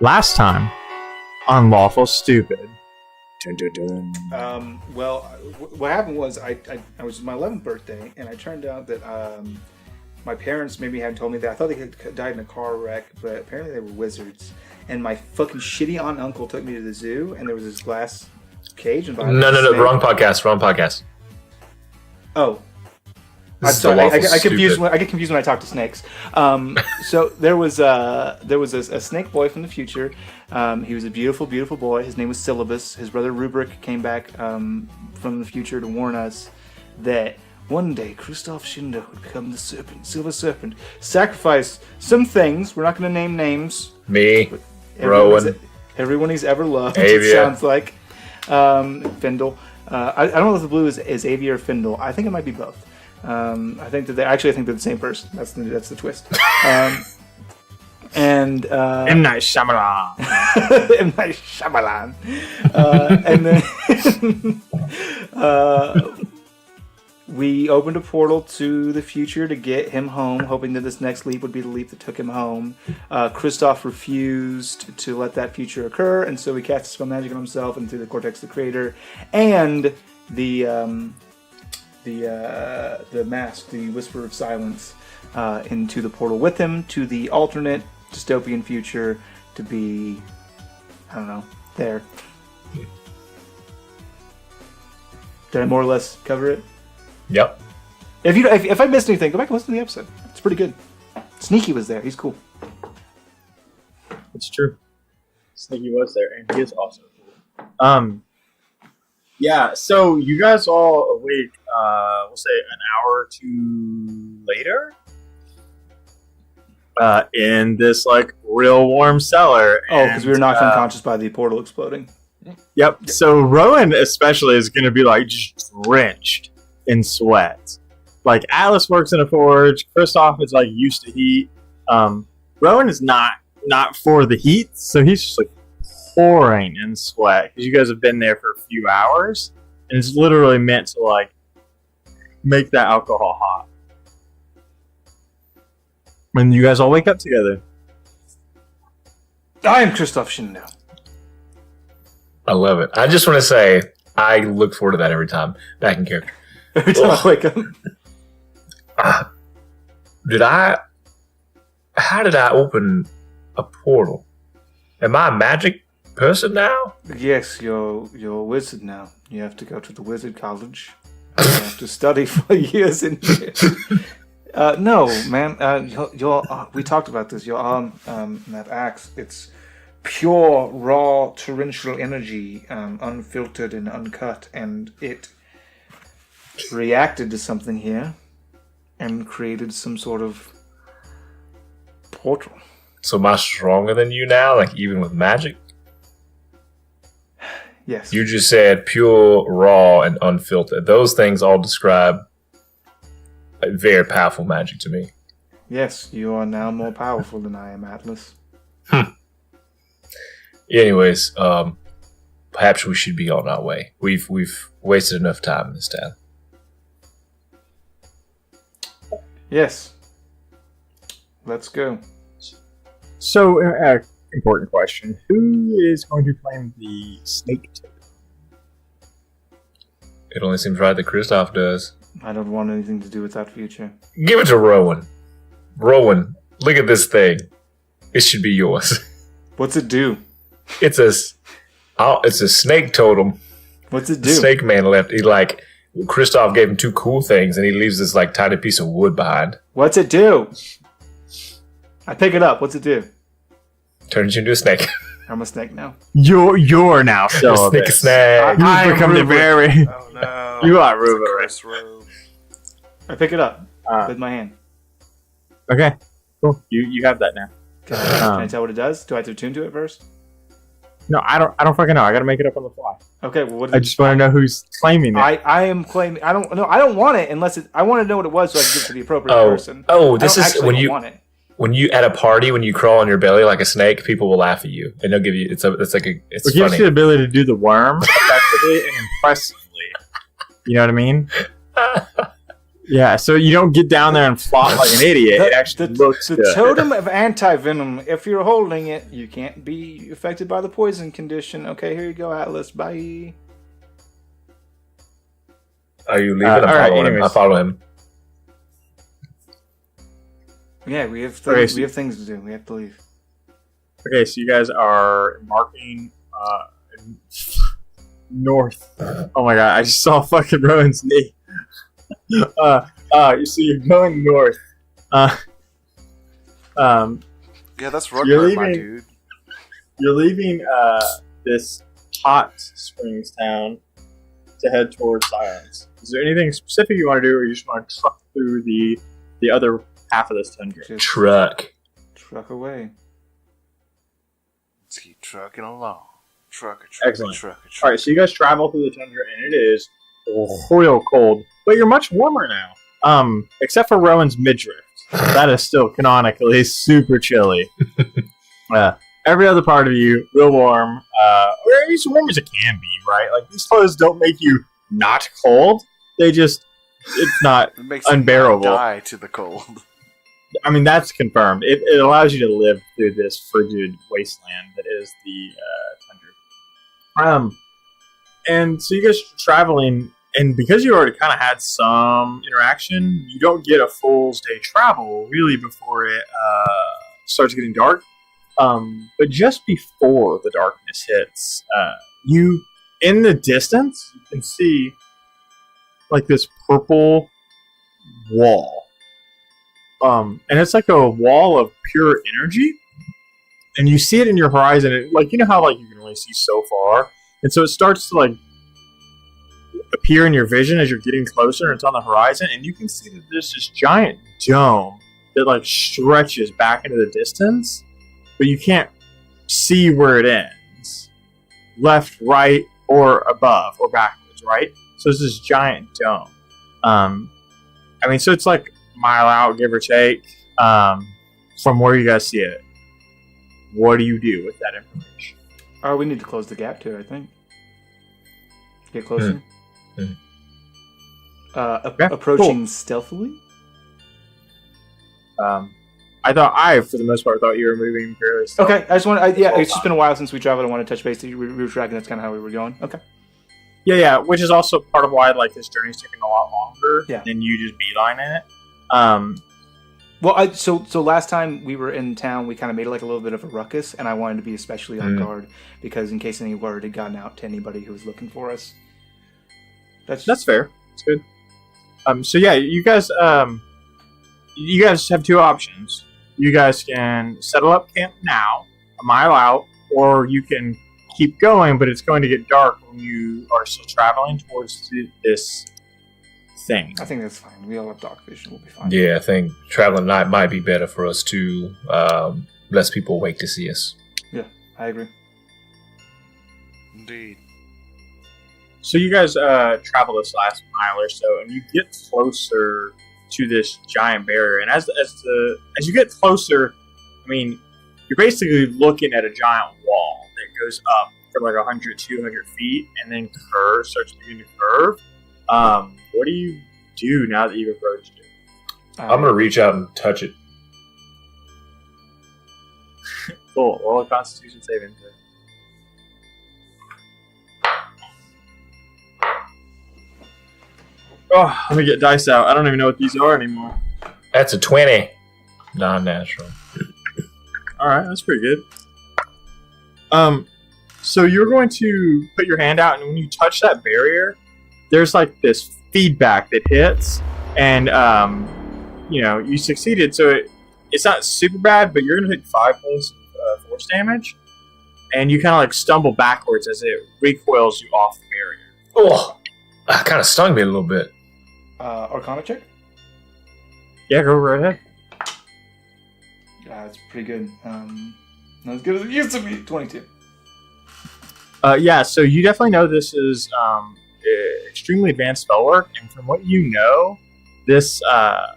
Last time on Lawful Stupid. Dun, dun, dun. What happened was I was my 11th birthday, and it turned out that my parents maybe hadn't told me that. I thought they had died in a car wreck, but apparently they were wizards. And my fucking shitty aunt and uncle took me to the zoo, and there was this glass cage. And No, wrong podcast. Oh. I'm sorry, I get confused when I talk to snakes. So there was a snake boy from the future. He was a beautiful, beautiful boy. His name was Syllabus. His brother Rubric came back from the future to warn us that one day Christoph Schinder would become the serpent, silver serpent, sacrifice some things. We're not going to name names. Me, Rowan, everyone he's ever loved. Avia. It sounds like Findle. I don't know if the blue is Avia or Findle. I think it might be both. I think they're the same person. That's the twist. M. Night Shyamalan. M. Night Shyamalan. And then we opened a portal to the future to get him home, hoping that this next leap would be the leap that took him home. Christoph refused to let that future occur, and so he cast a spell magic on himself and through the Cortex of the Creator, and the mask, the Whisper of Silence, into the portal with him to the alternate dystopian future to be, I don't know, there. Did I more or less cover it? Yep. If I missed anything, go back and listen to the episode. It's pretty good. Sneaky was there. He's cool. It's true. Sneaky was there, and he is also cool. Yeah, so you guys all awake, we'll say an hour or two later, in this, real warm cellar. Oh, because we were knocked unconscious by the portal exploding. Yep, so Rowan especially is going to be, just drenched in sweat. Atlas works in a forge, Kristoff is, used to heat. Rowan is not for the heat, so he's just, pouring in sweat because you guys have been there for a few hours, and it's literally meant to make that alcohol hot. When you guys all wake up together, I am Christoph Schinder. I love it. I just want to say I look forward to that every time. Back in character. Every time I wake up. How did I open a portal? Am I a magic person now? Yes, you're a wizard now. You have to go to the wizard college. You have to study for years and years. No, man. We talked about this. Your arm, that axe, it's pure, raw, torrential energy, unfiltered and uncut, and it reacted to something here and created some sort of portal. So am I stronger than you now, even with magic? Yes. You just said pure, raw, and unfiltered. Those things all describe a very powerful magic to me. Yes, you are now more powerful than I am, Atlas. Anyways, perhaps we should be on our way. We've wasted enough time in this town. Yes. Let's go. So, important question. Who is going to claim the snake tip? It only seems right that Kristoff does. I don't want anything to do with that future. Give it to Rowan. Rowan, look at this thing. It should be yours. What's it do? It's a snake totem. What's it do? The snake man left. Kristoff gave him two cool things, and he leaves this tiny piece of wood behind. What's it do? I pick it up. What's it do? Turns you into a snake. I'm a snake now. You're now so snake. You've become the very. Oh no! You are Ruben. I pick it up with my hand. Okay, cool. You have that now. Can I tell what it does? Do I have to attune to it first? No, I don't fucking know. I got to make it up on the fly. Okay, well, what? I just want to know who's claiming it. I am claiming. I don't know. I don't want it unless it. I want to know what it was so I can give it to the appropriate person. Oh, this is when you want it. When you at a party, when you crawl on your belly like a snake, people will laugh at you, and they'll give you. It's funny. It gives you the ability to do the worm effectively and impressively. You know what I mean? Yeah, so you don't get down there and flop like an idiot. It actually looks the good. totem of anti-venom. If you're holding it, you can't be affected by the poison condition. Okay, here you go, Atlas. Bye. Are you leaving? all right, anyways. I follow him. Yeah, we have Okay, we have things to do. We have to leave. Okay, so you guys are marking north. Oh my god, I just saw fucking Rowan's knee. You see, you're going north. Yeah, that's You're Rugburn, my leaving- dude. You're leaving this hot springs town to head towards Silence. Is there anything specific you want to do, or you just want to truck through the other half of this tundra? Just Truck. truck away. Let's keep trucking along. Trucker, Excellent. trucker. All right, so you guys travel through the tundra, and it is real cold, but you're much warmer now. Except for Rowan's midriff. That is still canonically super chilly. Every other part of you, real warm, or at least warm as it can be, right? Like, these clothes don't make you not cold. It's not It makes unbearable. you die to the cold. I mean, that's confirmed. It allows you to live through this frigid wasteland that is the tundra. And so you guys are traveling, and because you already kind of had some interaction, you don't get a full day travel really before it starts getting dark. But just before the darkness hits, you in the distance you can see like this purple wall. And it's like a wall of pure energy, and you see it in your horizon. Like, you know how like you can only see so far, and so it starts to like appear in your vision as you're getting closer, and it's on the horizon, and you can see that there's this giant dome that like stretches back into the distance, but you can't see where it ends, left, right, or above, or backwards, right? So it's this giant dome. I mean, so it's like a mile out, give or take, from where you guys see it. What do you do with that information? Oh, we need to close the gap too, I think. Get closer. Approaching stealthily. For the most part, thought you were moving fairly slow. Okay, I just want. It's just been a while since we traveled. I want to touch base. We were tracking. That's kind of how we were going. Okay. Yeah, which is also part of why like this journey's taking a lot longer than you just beelining it. Well, so last time we were in town, we kind of made it like a little bit of a ruckus, and I wanted to be especially on guard because in case any word had gotten out to anybody who was looking for us. That's fair. That's good. So yeah, you guys have two options. You guys can settle up camp now, a mile out, or you can keep going, but it's going to get dark when you are still traveling towards this thing. I think that's fine. We all have dark vision. We'll be fine. Yeah, I think traveling night might be better for us too. Less people wait to see us. Yeah, I agree. Indeed. So you guys travel this last mile or so, and you get closer to this giant barrier. And as you get closer, I mean, you're basically looking at a giant wall that goes up for like 100, 200 feet, and then starts beginning to curve. What do you do now that you've approached it? I'm gonna reach out and touch it. Cool. Roll a Constitution saving throw. Oh, let me get dice out. I don't even know what these are anymore. That's a 20. Non-natural. All right, that's pretty good. So you're going to put your hand out, and when you touch that barrier, there's like this feedback that hits, and you succeeded. So it's not super bad, but you're going to take 5 points of force damage, and you kind of like stumble backwards as it recoils you off the barrier. Oh, that kind of stung me a little bit. Arcana check? Yeah, go right ahead. Yeah, it's pretty good. Not as good as it used to be. 22. So you definitely know this is extremely advanced spellwork, and from what you know, a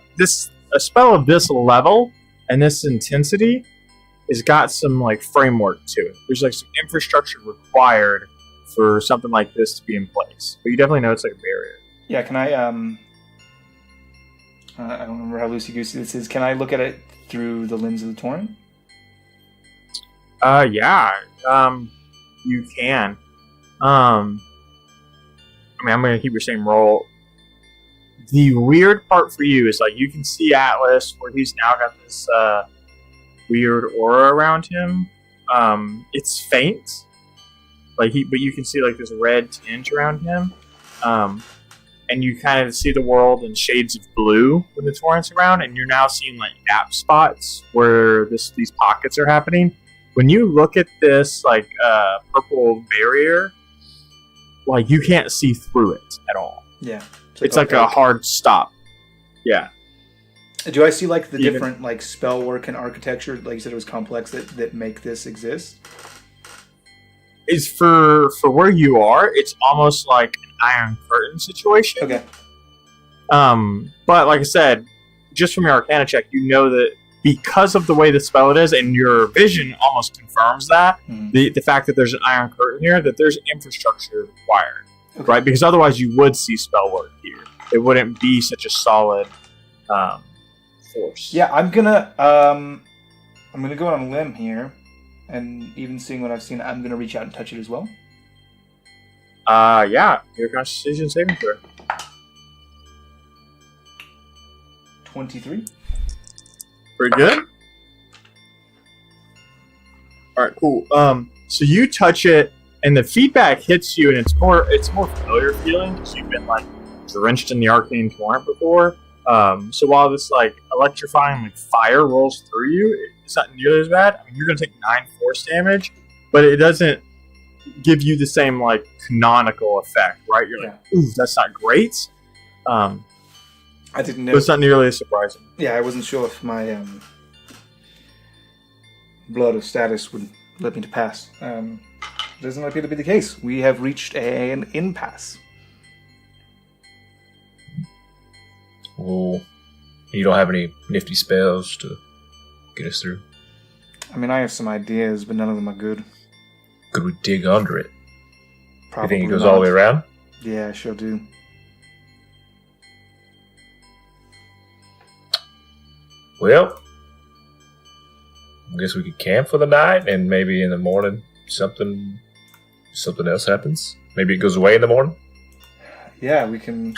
spell of this level and this intensity has got some like framework to it. There's like some infrastructure required for something like this to be in place, but you definitely know it's like a barrier. Yeah, can I I don't remember how loosey-goosey this is. Can I look at it through the lens of the Torrent? Yeah. You can. I mean, I'm gonna keep your same roll. The weird part for you is like you can see Atlas where he's now got this weird aura around him. It's faint, but you can see like this red tinge around him. And you kind of see the world in shades of blue when the torrent's around, and you're now seeing like gap spots where these pockets are happening. When you look at this like purple barrier, like you can't see through it at all. Yeah, it's like a hard stop. Yeah. Do I see like the different like spell work and architecture, like you said, it was complex that make this exist? Is for where you are, it's almost like an Iron Curtain situation. Okay. But like I said, just from your Arcana check, you know that because of the way the spell it is, and your vision almost confirms that, the fact that there's an Iron Curtain here, that there's infrastructure required, right? Because otherwise you would see spell work here. It wouldn't be such a solid force. Yeah, I'm gonna go on a limb here. And even seeing what I've seen, I'm going to reach out and touch it as well. Yeah. Your Constitution saving throw. 23. Pretty good. All right, cool. So you touch it, and the feedback hits you, and it's more familiar feeling because you've been like drenched in the arcane torrent before. So while this like electrifying like fire rolls through you, it's not nearly as bad. I mean, you're gonna take 9 force damage, but it doesn't give you the same like canonical effect, right? You're like, ooh, that's not great. I didn't know. But it's not nearly as surprising. Yeah, I wasn't sure if my blood of status would let me to pass. Doesn't appear to be the case. We have reached an impasse. Oh, you don't have any nifty spells to get us through? I mean, I have some ideas, but none of them are good. Could we dig under it? Probably you think it goes not. all the way around? Yeah, I sure do. Well, I guess we could camp for the night, and maybe in the morning something else happens. Maybe it goes away in the morning. Yeah, we can. We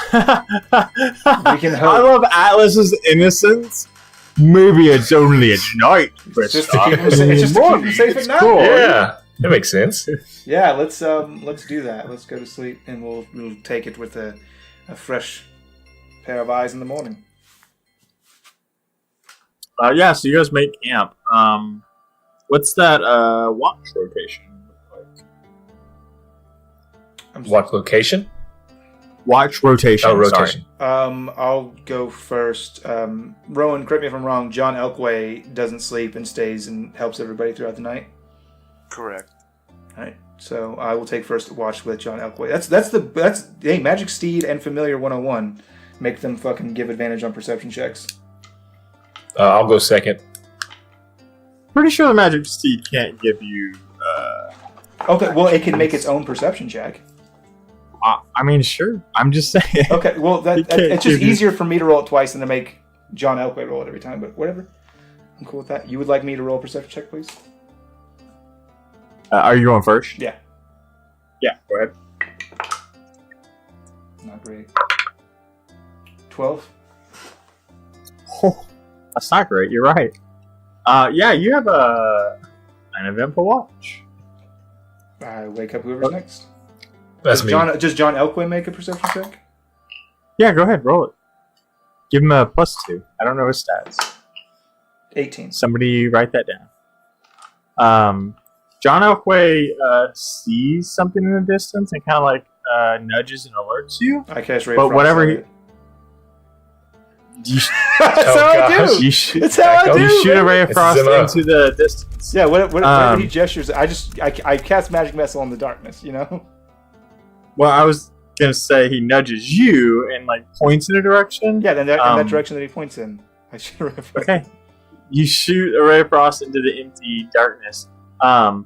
can hope. I love Atlas's innocence. Maybe it's only at night. It's just to keep him safe at night. Cool. Yeah, that makes sense. Yeah, let's do that. Let's go to sleep, and we'll take it with a fresh pair of eyes in the morning. Yeah, so you guys make camp. What's that watch rotation look like? Watch location? Watch rotation. Oh, rotation. Sorry. I'll go first. Rowan, correct me if I'm wrong. John Elkway doesn't sleep and stays and helps everybody throughout the night. Correct. All right. So I will take first watch with John Elkway. That's hey, Magic Steed and Familiar 101. Make them fucking give advantage on perception checks. I'll go second. Pretty sure the Magic Steed can't give you. Okay, well, it can make its own perception check. I mean, sure. I'm just saying. Okay, well, it's just easier for me to roll it twice than to make John Elkway roll it every time, but whatever. I'm cool with that. You would like me to roll a perception check, please? Are you going first? Yeah. Yeah, go ahead. Not great. 12? Oh, that's not great. You're right. Yeah, you have an eventful watch. I wake up whoever's next. That's me. Does John Elkway make a perception check? Yeah, go ahead. Roll it. Give him a +2. I don't know his stats. 18. Somebody write that down. John Elkway sees something in the distance and kind of like nudges and alerts you. I cast Ray but Frost whatever on he... it. That's how I do. That's how I do. You shoot a ray of frost into the distance. Yeah, whatever he gestures, I cast magic missile in the darkness. You know. Well, I was gonna say he nudges you and like points in a direction. Yeah, then that direction that he points in. I shoot a ray of frost. Okay. You shoot a ray of frost into the empty darkness, and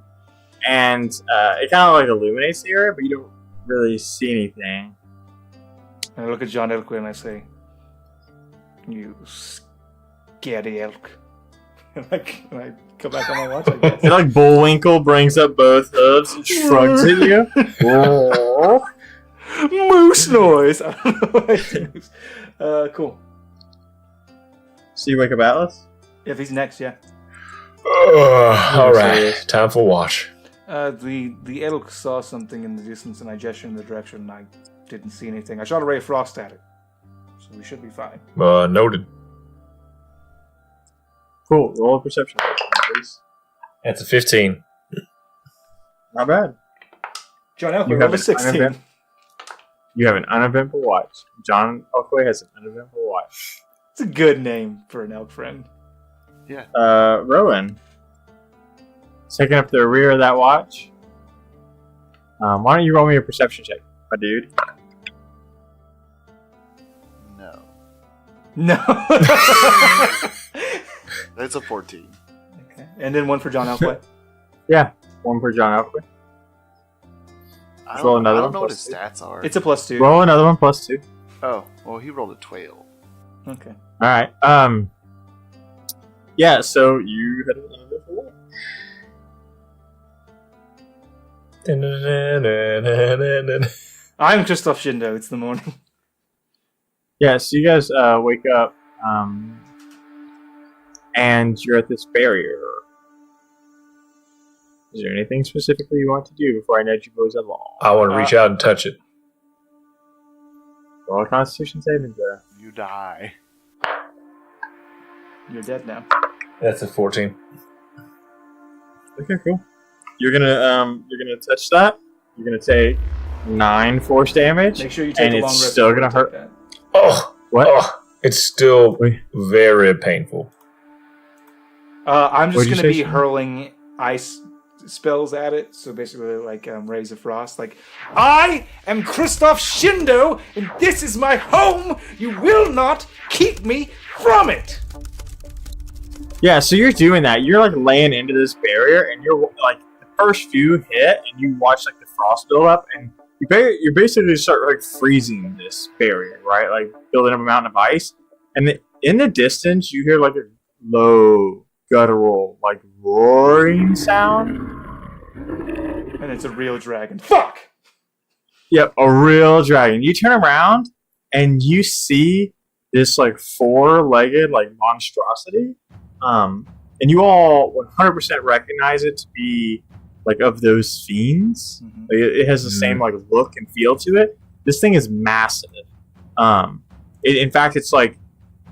it kind of like illuminates the area, but you don't really see anything. And I look at John Elkway and I say, You scaredy elk. And I come back on my watch, I guess. It's like Bullwinkle brings up both hooves and shrugs at you. Moose noise! I don't know why I say moose. Cool. So you wake up Atlas? If he's next, yeah. All right, time for watch. The elk saw something in the distance, and I gestured in the direction, and I didn't see anything. I shot a ray of frost at it, so we should be fine. Noted. Cool. Roll a perception, please. That's a 15. Not bad. John Elkway, You roll have a an 16. You have an uneventful watch. John Elkway has an uneventful watch. It's a good name for an elk friend. Yeah. Rowan, taking up the rear of that watch. Why don't you roll me a perception check, my dude? No. No. That's a 14. Okay. And then one for John Elkway. Yeah, one for John Elkway. I Roll don't, another I don't one know what plus his stats are. It's a +2. Roll another one +2. Oh, well, he rolled a 12. Okay. All right. Yeah. So you had an uneventful watch. I'm Christoph Shindo. It's the morning. Yeah. So you guys wake up, and you're at this barrier. Is there anything specifically you want to do before I nudge you boys along? I want to reach out and touch it. Roll a Constitution saving throw. You die. You're dead now. That's a 14. Okay, cool. You're gonna touch that. You're gonna take 9 force damage. Make sure you take And a it's long rest. still before gonna you hurt. take that. Oh, What? oh, it's still Wait. very painful. I'm just What'd you going to say, be Sean? hurling ice spells at it. So basically, like rays of frost. Like, I am Christoph Shindo, and this is my home. You will not keep me from it. Yeah, so you're doing that. You're like laying into this barrier, and you're like the first few hit, and you watch like the frost build up, and you basically start like freezing this barrier, right? Like building up a mountain of ice, and in the distance you hear like a low guttural, like roaring sound. And it's a real dragon. Fuck! Yep, a real dragon. You turn around and you see this like 4-legged like monstrosity. And you all 100% recognize it to be like of those fiends. Mhm. Like, it has the same like look and feel to it. This thing is massive. In fact, it's like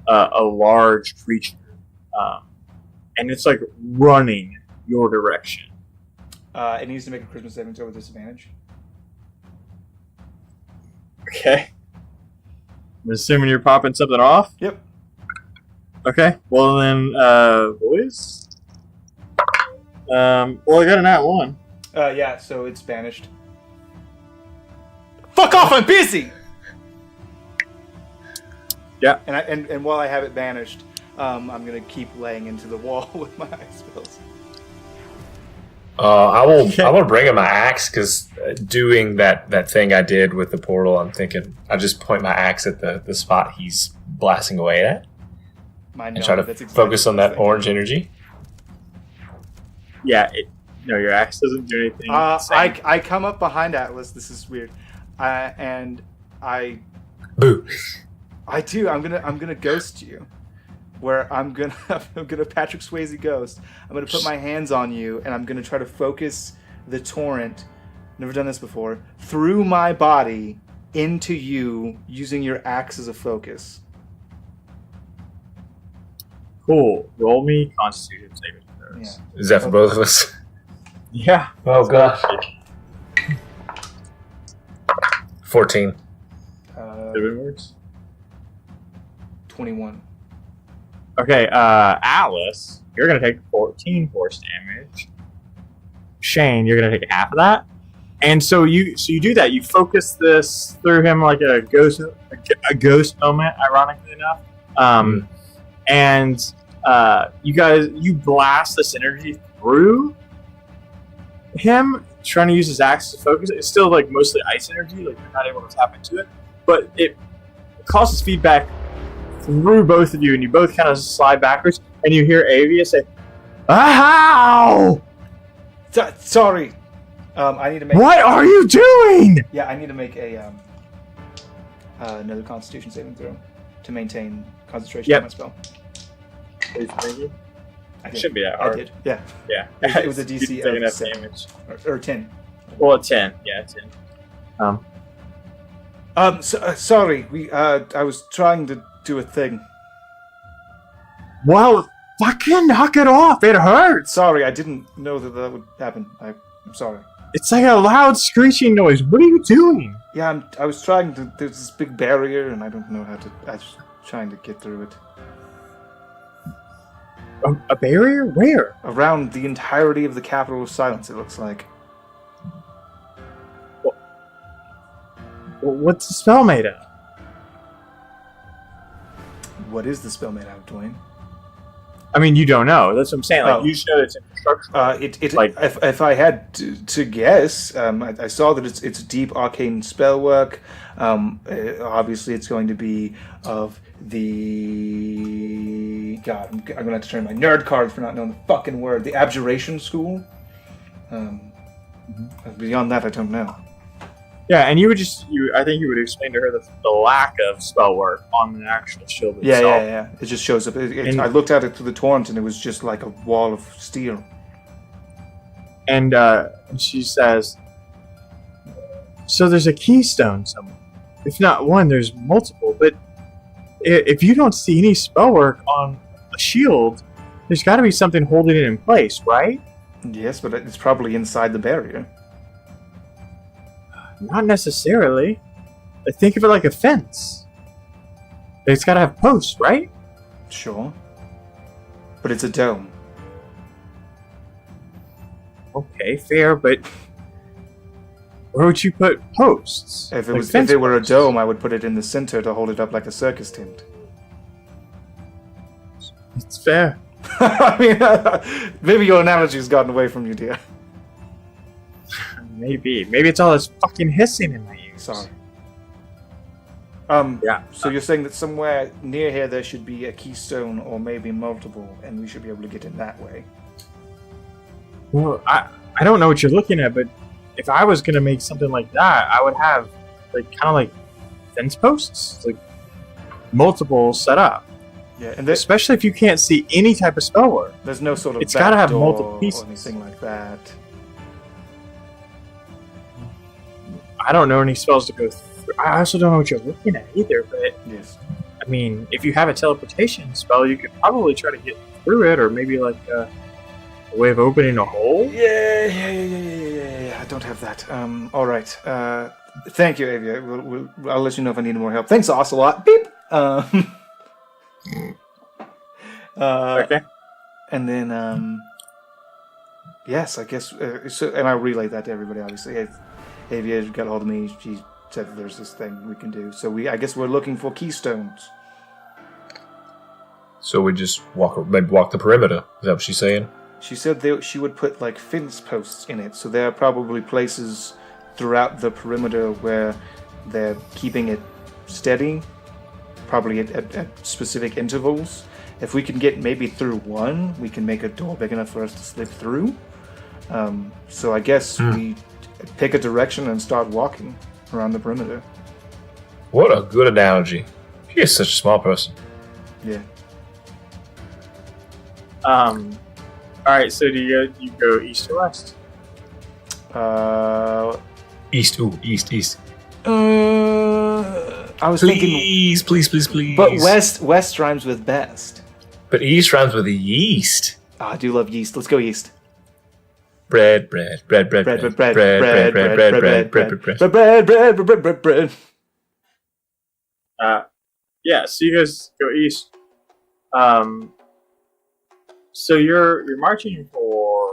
a large creature, and it's like running your direction. It needs to make a Christmas saving throw with disadvantage. Okay. I'm assuming you're popping something off. Yep. Okay. Well then, boys. Well, I got a nat 1. Yeah, so it's banished. Fuck off! I'm busy. Yeah. And while I have it banished, I'm gonna keep laying into the wall with my ice spells. I will bring in my axe because doing that thing I did with the portal, I'm thinking I just point my axe at the spot he's blasting away at and try to focus on that orange energy. Yeah. Your axe doesn't do anything. I come up behind Atlas. This is weird, and I Boo! I do. I'm gonna ghost you. Where I'm gonna Patrick Swayze ghost. I'm gonna put my hands on you, and I'm gonna try to focus the torrent. Never done this before. Through my body into you, using your axe as a focus. Cool. Roll me Constitution saving throws. Is that for both of us? Yeah. Oh gosh. 14. 7 words. 21. Okay, Alice, you're gonna take 14 force damage. Shane, you're gonna take half of that. And so you do that. You focus this through him like a ghost moment, ironically enough. And you blast this energy through him, trying to use his axe to focus. It's still like mostly ice energy, like you're not able to tap into it, but it causes feedback through both of you, and you both kind of slide backwards, and you hear Avia say, "Ow! Sorry. I need to make. What are you doing?" Yeah, I need to make a another Constitution saving throw to maintain concentration on my spell. It shouldn't be that hard. I did. Yeah. Yeah. It was a DC of 7 damage or 10. Well, 10. Yeah, 10. Sorry. I was trying to do a thing. Well, fucking knock it off. It hurts. Sorry, I didn't know that would happen. I'm sorry. It's like a loud screeching noise. What are you doing? Yeah, I was trying to. There's this big barrier, and I don't know how to. I was trying to get through it. A barrier? Where? Around the entirety of the Capital of Silence, it looks like. What's the spell made of? What is the spell made out of, Dwayne? I mean, you don't know. That's what I'm saying. Like, you just know it's infrastructure. Like, if I had to guess, I saw that it's deep arcane spell work. Obviously, it's going to be of the... God, I'm going to have to turn my nerd card for not knowing the fucking word. The Abjuration School. Beyond that, I don't know. Yeah, and I think you would explain to her the lack of spell work on the actual shield itself. Yeah. It just shows up. I looked at it through the torrent, and it was just like a wall of steel. And she says, "So there's a keystone somewhere. If not one, there's multiple. But if you don't see any spell work on a shield, there's got to be something holding it in place, right?" Yes, but it's probably inside the barrier. Not necessarily. I think of it like a fence. It's got to have posts, right? Sure. But it's a dome. Okay, fair, but where would you put posts? If it were a dome, I would put it in the center to hold it up like a circus tent. It's fair. I mean, maybe your analogy's gotten away from you, dear. Maybe it's all this fucking hissing in my ears. Sorry. Yeah. So you're saying that somewhere near here there should be a keystone, or maybe multiple, and we should be able to get in that way. Well, I don't know what you're looking at, but if I was gonna make something like that, I would have like fence posts, like multiple set up. Yeah, and especially if you can't see any type of spell work. There's no sort of it's got to have multiple pieces or anything like that. I don't know any spells to go through. I also don't know what you're looking at either, but yes. I mean, if you have a teleportation spell, you could probably try to get through it, or maybe like a way of opening a hole. Yeah. I don't have that. All right. Thank you, Avia. I'll let you know if I need more help. Thanks, Ocelot. Beep. Okay. And then, yes, I guess. And I'll relay that to everybody. Obviously, Avia got a hold of me. She said that there's this thing we can do. So I guess we're looking for keystones. So we just walk the perimeter. Is that what she's saying? She said she would put like fence posts in it. So there are probably places throughout the perimeter where they're keeping it steady, probably at specific intervals. If we can get maybe through one, we can make a door big enough for us to slip through. So I guess we pick a direction and start walking around the perimeter. What a good analogy. She is such a small person. Yeah. Alright, so do you go east or west? East. Ooh, east. I was thinking... Please. But west rhymes with best. But east rhymes with yeast. I do love yeast. Let's go east. Bread. Yeah, so you guys go east. So you're marching for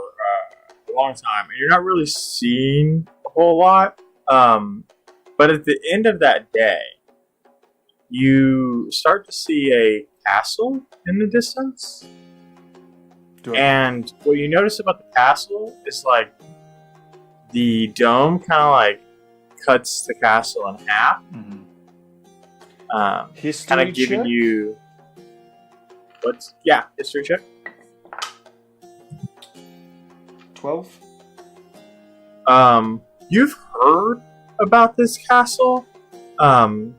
a long time, and you're not really seeing a whole lot. But at the end of that day, you start to see a castle in the distance. And what you notice about the castle is like the dome kind of like cuts the castle in half. Mm-hmm. Kind of giving you history check. 12. You've heard about this castle, and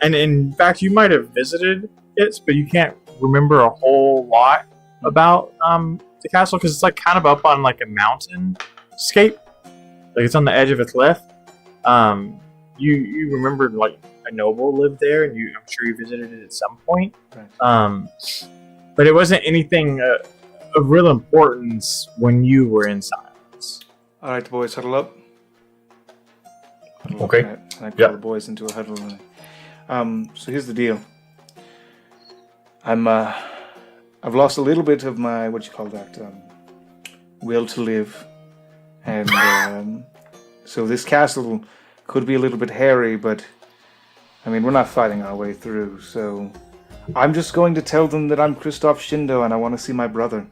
in fact, you might have visited it, but you can't remember a whole lot about the castle because it's like kind of up on like a mountain scape, like it's on the edge of a cliff. You remembered like a noble lived there, and I'm sure you visited it at some point. Right. But it wasn't anything of real importance when you were in silence. All right, boys, huddle up. Okay. And I call the boys into a huddle. So here's the deal. I've lost a little bit of my will to live, and so this castle could be a little bit hairy, but I mean we're not fighting our way through. So I'm just going to tell them that I'm Christoph Shindo and I want to see my brother.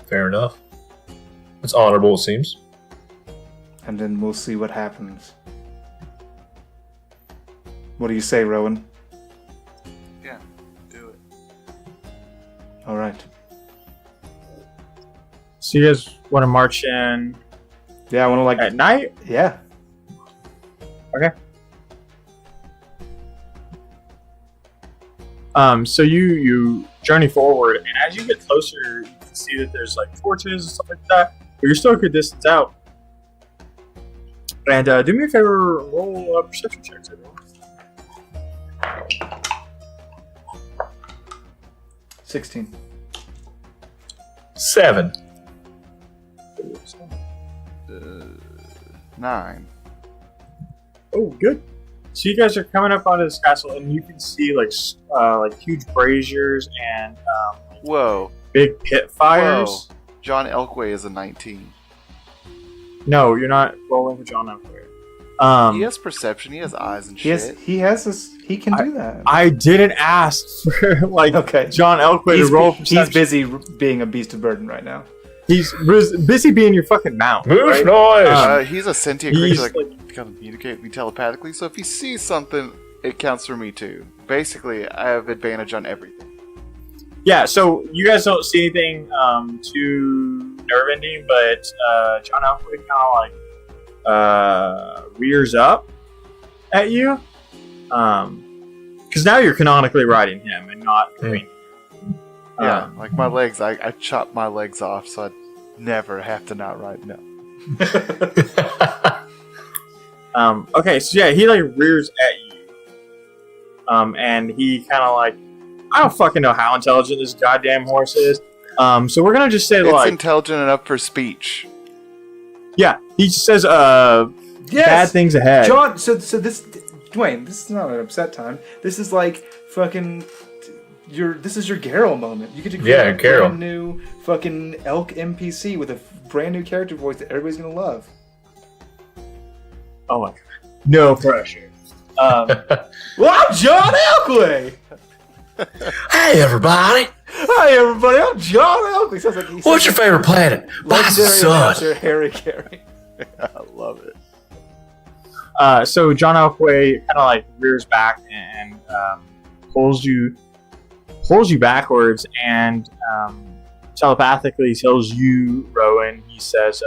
Fair enough. It's honorable, it seems. And then we'll see what happens. What do you say, Rowan? Yeah, do it. All right. So you guys want to march in? Yeah, I want to at night. Yeah. Okay. So you journey forward, and as you get closer, you can see that there's like torches and stuff like that, but you're still a good distance out. And do me a favor, roll perception checks, everyone. 16. 7. 9. Oh, good. So you guys are coming up onto this castle, and you can see like huge braziers and Whoa. big pit fires. Whoa. John Elkway is a 19. No, you're not rolling for John Elkway. He has perception. He has eyes and shit. He has this. He can do that. I didn't ask for John Elkway to roll perception. He's busy being a beast of burden right now. He's busy being your fucking mount. Move noise! He's a sentient creature that can communicate with me telepathically, so if he sees something, it counts for me too. Basically, I have advantage on everything. Yeah, so you guys don't see anything too nerve-ending, but John Elkway kind of rears up at you. Because now you're canonically riding him and not me. Yeah, like my legs, I chopped my legs off so I'd never have to not ride. No. Okay, so yeah, he rears at you. And he kind of I don't fucking know how intelligent this goddamn horse is. So we're gonna just say it's intelligent enough for speech. Yeah, he says bad things ahead. John, so this, Dwayne, this is not an upset time. This is fucking this is your Garrel moment. You get to create a brand new fucking elk NPC with a brand new character voice that everybody's gonna love. Oh my god. No pressure. Well, I'm John Elkway! Hey everybody! Hi everybody, I'm John Elkway! Sounds like What's your favorite planet? Legendary Harry Carey. I love it. So John Elkway kind of rears back and pulls you backwards and telepathically tells you, Rowan. He says,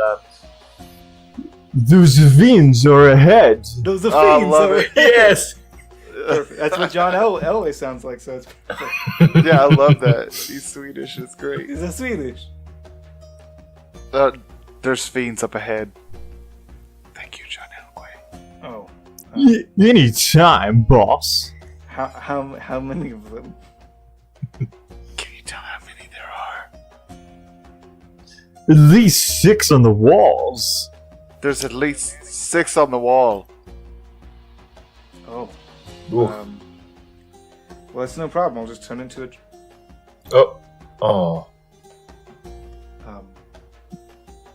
"Those fiends are ahead." Those fiends are ahead. Yes. Perfect. That's what John Elway sounds like, so it's perfect. Yeah, I love that. He's Swedish. It's great. He's a Swedish. There's fiends up ahead. Thank you, John Elway. Oh. Anytime, boss. How many of them? Can you tell how many there are? At least 6 on the walls. There's at least 6 on the wall. Oh. Well, it's no problem. I'll just turn into a... Oh.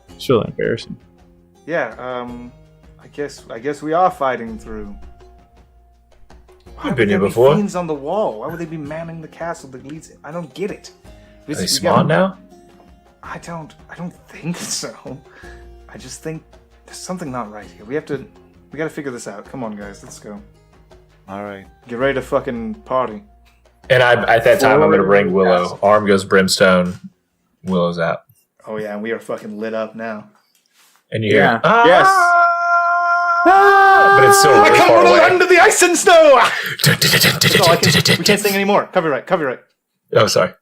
It's really embarrassing. Yeah, I guess we are fighting through. I've been here before. Fiends on the wall. Why would they be manning the castle that leads? I don't get it. Are they smart now? I don't think so. I just think there's something not right here. We gotta figure this out. Come on, guys, let's go. All right. Get ready to fucking party. And at that time, I'm going to bring Willow. Arm goes Brimstone. Willow's out. Oh, yeah, and we are fucking lit up now. And you hear, yes. But it's still really far away. Under the ice and snow! We can't sing anymore. Copyright. Oh, sorry.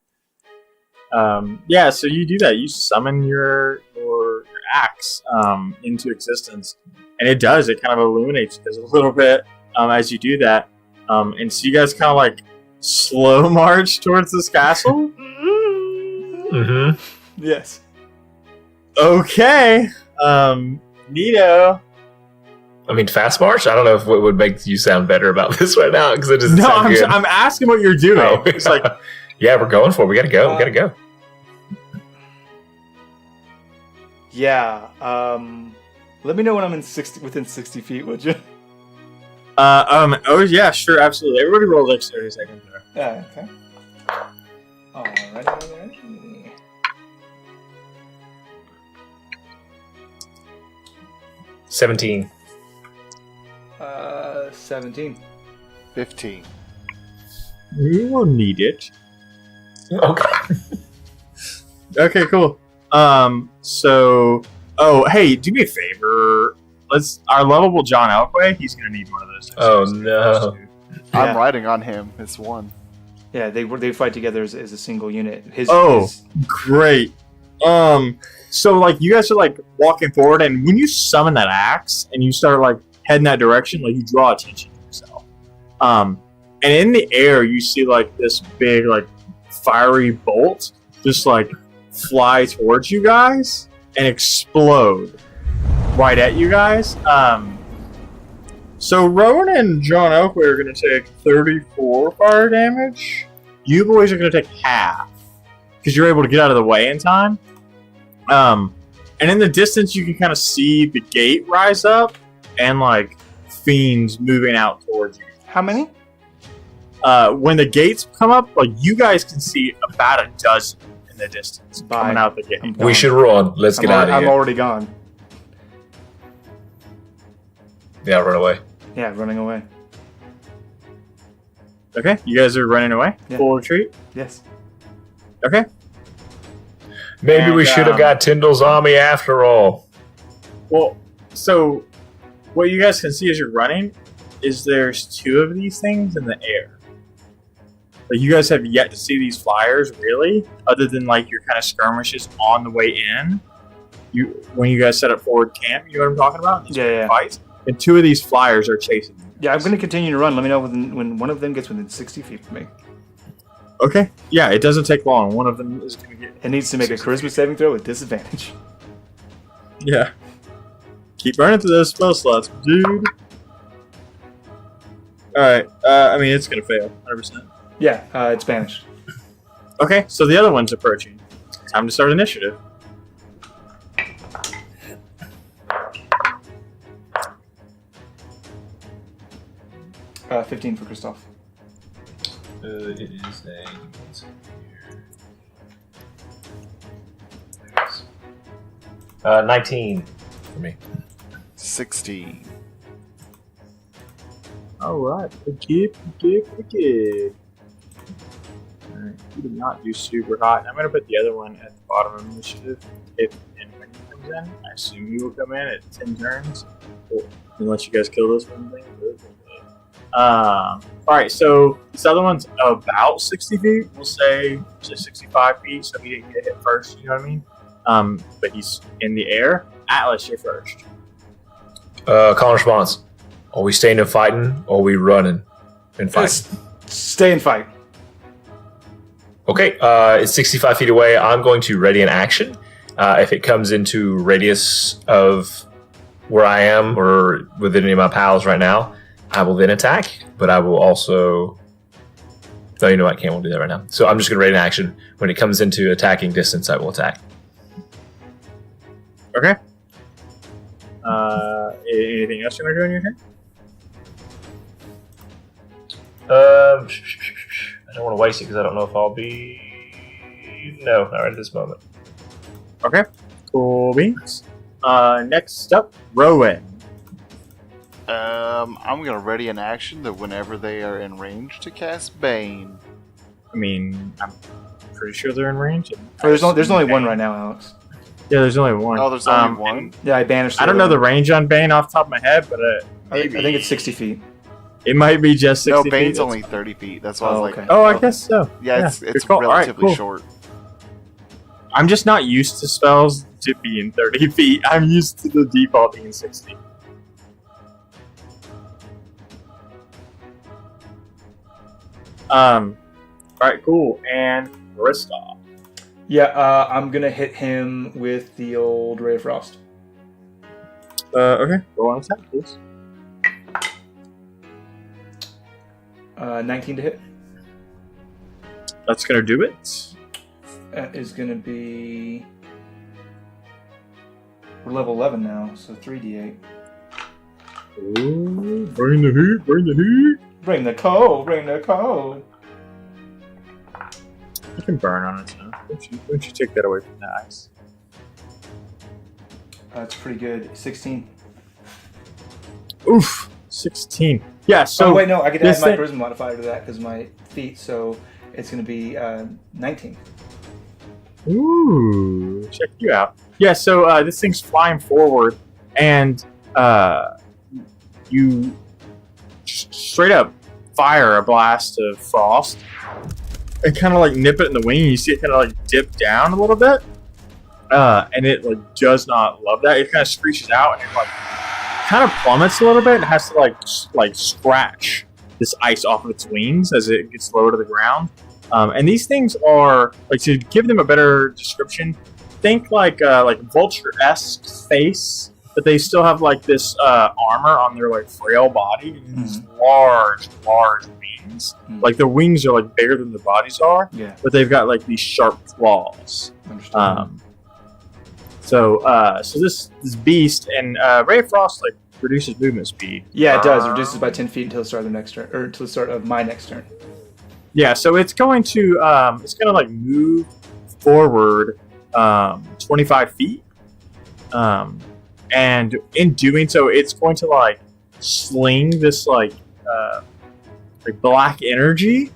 So you do that. You summon your axe into existence, and it does. It kind of illuminates this a little bit as you do that. And so you guys kind of like slow march towards this castle. Mm-hmm. Yes. Okay. Neato. I mean, fast march? I don't know if what would make you sound better about this right now, because it doesn't sound good. I'm asking what you're doing. Oh. It's like, yeah, we're going for it. We gotta go. Yeah. Let me know when I'm within 60 feet, would you? Oh yeah, sure, absolutely. Everybody roll dexterity second there. Yeah. Okay. Alrighty. 17. 17. 15. You will need it. Okay. Okay, cool. Hey, do me a favor. Our lovable John Elkway, he's gonna need one of those. Oh no. I'm riding on him. It's one. Yeah, they fight together as a single unit. Great. So like you guys are like walking forward, and when you summon that axe and you start like heading that direction, like you draw attention to yourself. And in the air you see like this big like fiery bolt just like fly towards you guys and explode right at you guys. So Rowan and John Oakley are going to take 34 fire damage. You boys are going to take half because you're able to get out of the way in time. And in the distance, you can kind of see the gate rise up and like fiends moving out towards you. How many? When the gates come up, like you guys can see about a dozen in the distance coming out the gate. We should run. Let's get out of here. I'm already gone. Yeah, run away. Yeah, running away. Okay, you guys are running away? Yeah. Full retreat? Yes. Okay. Maybe we should have got Tyndall's army after all. Well, so what you guys can see as you're running is there's two of these things in the air. Like you guys have yet to see these flyers, really, other than like your kind of skirmishes on the way in. When you guys set up forward camp, you know what I'm talking about? Yeah. Fights. And two of these flyers are chasing you. Yeah, I'm going to continue to run. Let me know when one of them gets within 60 feet of me. Okay. Yeah, it doesn't take long. One of them is going to get... It needs to make a charisma saving throw with disadvantage. Yeah. Keep running through those spell slots, dude. Alright. It's going to fail. 100%. Yeah, it's banished. Okay, so the other one's approaching. Time to start initiative. Uh, 15 for Christoph. It is a 19 for me. 16. Alright, keep. Alright, you did not do super hot. I'm going to put the other one at the bottom of initiative. If and when he comes in, I assume he will come in at 10 turns. Unless you guys kill this one thing. Alright, so this other one's about 60 feet. We'll say 65 feet, so he didn't get hit first, you know what I mean? But he's in the air. Atlas, you're first. Call and response. Are we staying and fighting, or are we running and fighting? Stay and fight. Okay, it's 65 feet away. I'm going to ready an action. If it comes into radius of where I am or within any of my pals right now, I will then attack, but I will also... No, you know what? I can't do that right now. So I'm just going to ready an action. When it comes into attacking distance, I will attack. Okay. Anything else you want to do in your turn? I don't want to waste it because I don't know if I'll be... No, not right at this moment. Okay. Cool beans. Next up, Rowan. I'm gonna ready an action that whenever they are in range to cast Bane. I mean, I'm pretty sure they're in range. There's only one right now, Alex. Yeah, there's only one. Oh, there's only one? Yeah, I banished I don't know the range on Bane off the top of my head, but I think it's 60 feet. It might be just 60 No, feet. Bane's only 30 feet. That's why I was like... Okay. Oh, I guess so. Yeah, it's good call. relatively Alright, cool. short. I'm just not used to spells to being 30 feet. I'm used to the default being 60. Alright, cool. And Kristoff. Yeah, I'm gonna hit him with the old Ray of Frost. Okay. Go on attack, please. 19 to hit. That's gonna do it. That is gonna be... We're level 11 now, so 3d8. Ooh, bring the heat, bring the heat. Bring the cold, bring the cold. You can burn on it now. Don't you take that away from the ice. That's pretty good. 16. Oof, 16. Yeah, so... Oh, wait, no, I could add my thing- charisma modifier to that because my feet, so it's going to be 19. Ooh, check you out. Yeah, so this thing's flying forward, and you straight up fire a blast of frost and kind of like nip it in the wing, and you see it kind of like dip down a little bit, and it like does not love that. It kind of screeches out, and it like kind of plummets a little bit, and has to like scratch this ice off of its wings as it gets lower to the ground. And these things are, like, to give them a better description, think like vulture-esque face, but they still have like this armor on their like frail body, and these large wings. Like the wings are like bigger than the bodies are, but they've got like these sharp claws. So this beast and Ray of Frost like reduces movement speed. Yeah, it does. It reduces by 10 feet until the start of the next turn, or until the start of my next turn. Yeah, so it's going to like move forward 25 feet, and in doing so, it's going to like sling this like black energy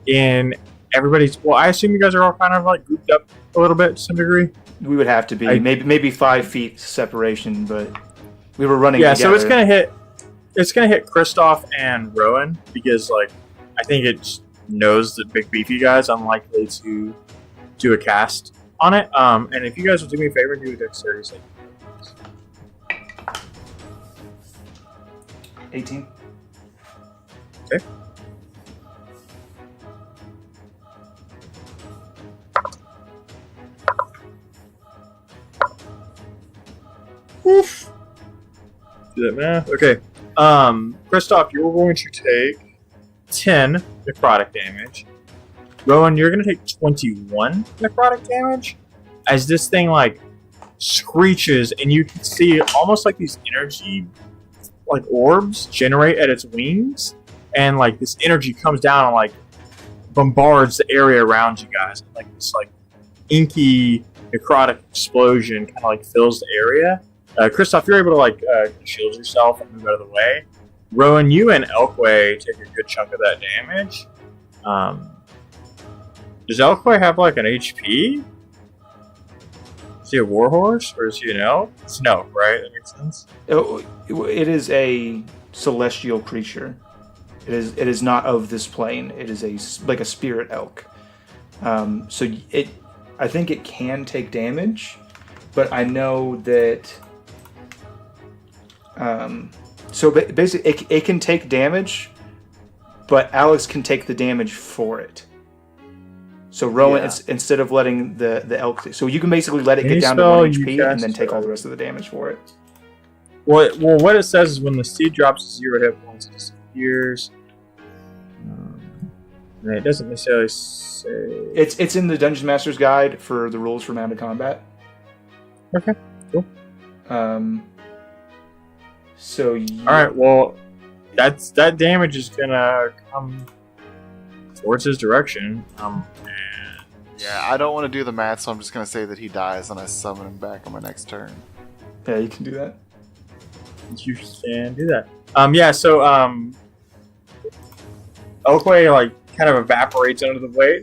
in everybody's. Well, I assume you guys are all kind of like grouped up a little bit to some degree. We would have to be maybe 5 feet separation, but we were running. Yeah, together. so it's gonna hit Kristoff and Rowan because like I think it knows the big beefy guy's unlikely to do a cast on it. And if you guys will do me a favor and do a dexterity save. 18. Okay. Oof. Do that math. Okay. Kristoff, you're going to take 10 necrotic damage. Rowan, you're going to take 21 necrotic damage as this thing like screeches, and you can see almost like these energy like orbs generate at its wings, and like this energy comes down and like bombards the area around you guys. Like this like inky necrotic explosion kind of like fills the area. Kristoff, you're able to like shield yourself and move out of the way. Rowan, you and Elkway take a good chunk of that damage. Does Elkway have like an HP? Is he a warhorse or is he an elk? It's an elk, right? That makes sense. It is a celestial creature. It is not of this plane. It is like a spirit elk. So I think it can take damage, but I know that. So basically, it can take damage, but Alex can take the damage for it. So Rowan, instead of letting the elk, so you can basically let it get down to 1 HP and then take all the rest of the damage for it. Well, what it says is when the seed drops to 0 hit points, it disappears. And it doesn't necessarily say. It's in the Dungeon Master's Guide for the rules for mounted combat. Okay, cool. So all right, well, that damage is gonna come towards his direction. Yeah, I don't want to do the math, so I'm just gonna say that he dies and I summon him back on my next turn. Yeah, you can do that. You can do that. Yeah, so Elkway like kind of evaporates under the blade.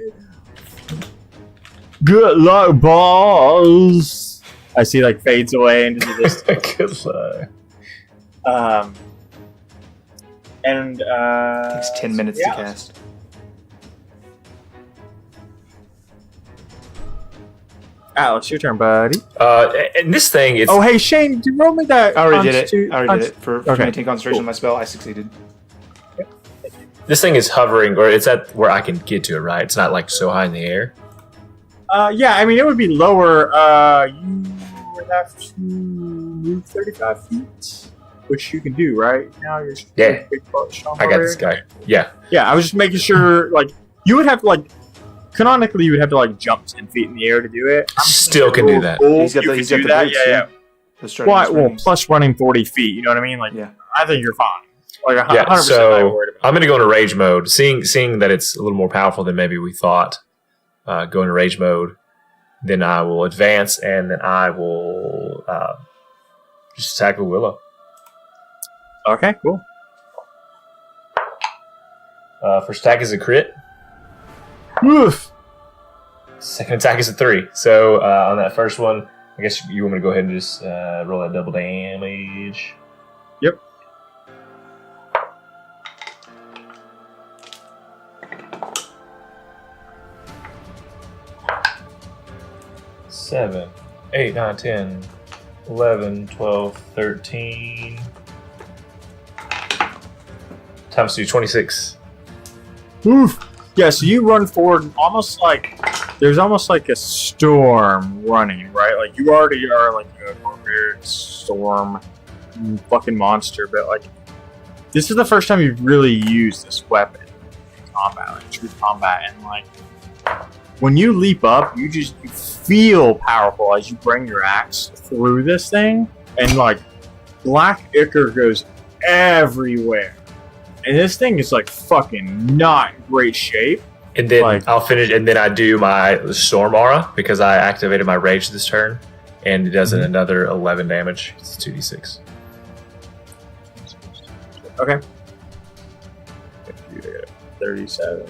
Good luck, balls. I see like fades away into the distance. Good luck. And takes 10 minutes to cast. Alex, your turn, buddy. And this thing is. Oh, hey Shane, you roll me that. I already did it. For maintain concentration on my spell, I succeeded. This thing is hovering, or it's at where I can get to it, right? It's not like so high in the air. Yeah, I mean it would be lower. You would have to move 35 feet, which you can do, right? Now you're big strong. I got this guy. Yeah. Yeah, I was just making sure. Like you would have to like. Canonically, you would have to like jump 10 feet in the air to do it. Still can do that. He's got the boots, yeah. Well, plus running 40 feet. You know what I mean? Like, I think you're fine. Like, 100%. Yeah. So I'm gonna go into rage mode. Seeing that it's a little more powerful than maybe we thought. Go into rage mode. Then I will advance, and then I will just attack with Willow. Okay, cool. First attack is a crit. Oof. Second attack is a 3. So on that first one, I guess you want me to go ahead and just roll that double damage. Yep. Seven, 8, 9, 10, 11, 12, 13. Times 2, 26. Oof. Yeah, so you run forward almost like there's almost like a storm running, right? Like you already are like a barbaric storm fucking monster, but like this is the first time you've really used this weapon in combat, like true combat, and like when you leap up, you feel powerful as you bring your axe through this thing, and like black ichor goes everywhere. And this thing is like fucking not in great shape. And then I'll finish, and then I do my storm aura because I activated my rage this turn, and it does another 11 damage. It's 2d6. Okay. 37.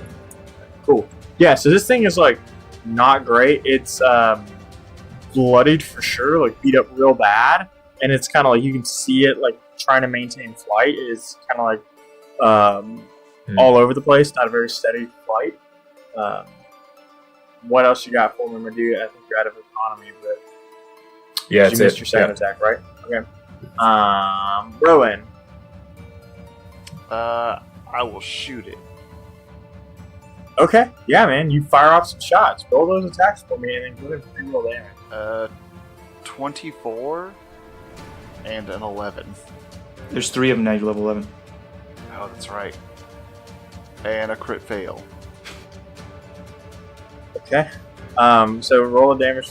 Cool. Yeah. So this thing is like not great. It's bloodied for sure, like beat up real bad, and it's kind of like you can see it like trying to maintain flight is kind of like. All over the place, not a very steady flight. What else you got for me, Medu? I think you're out of economy, but yeah, you missed your second attack, right? Okay. Rowan. I will shoot it. Okay, yeah, man. You fire off some shots. Roll those attacks for me, and then go ahead and roll damage. 24 and an 11. There's 3 of them now. You're level 11. Oh, that's right. And a crit fail. Okay. So roll a damage.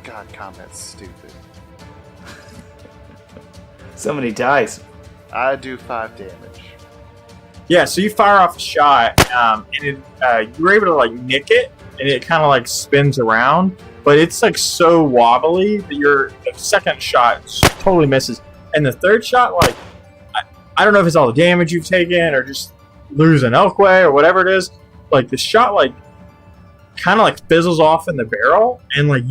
God, combat's stupid. So many dice. I do 5 damage. Yeah, so you fire off a shot, and it, you're able to like nick it, and it kind of like spins around, but it's like so wobbly that the second shot totally misses, and the third shot, like I don't know if it's all the damage you've taken or just losing Elkway or whatever it is. Like the shot, like kind of like fizzles off in the barrel, and like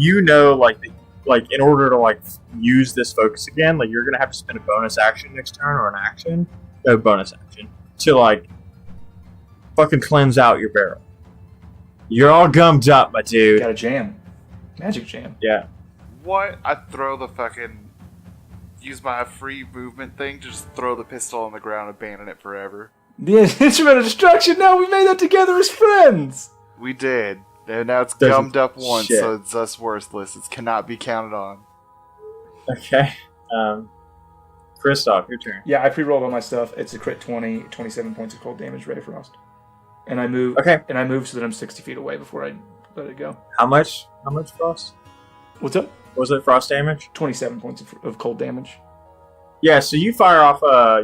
like in order to like use this focus again, like you're gonna have to spend a bonus action next turn or an action, no bonus action to like fucking cleanse out your barrel. You're all gummed up, my dude. Got a jam, magic jam. Yeah. What? I throw the fucking. Use my free movement thing to just throw the pistol on the ground and abandon it forever. The instrument of destruction. No, we made that together as friends. We did, and now it's gummed up once, so it's thus worthless. It cannot be counted on. Okay, Kristoff, your turn. Yeah, I pre-rolled all my stuff. It's a crit 20, 27 points of cold damage, Ray of Frost, and I move. Okay, and I move so that I'm 60 feet away before I let it go. How much? How much frost? What's up? Was it frost damage? 27 points of cold damage. Yeah, so you fire off a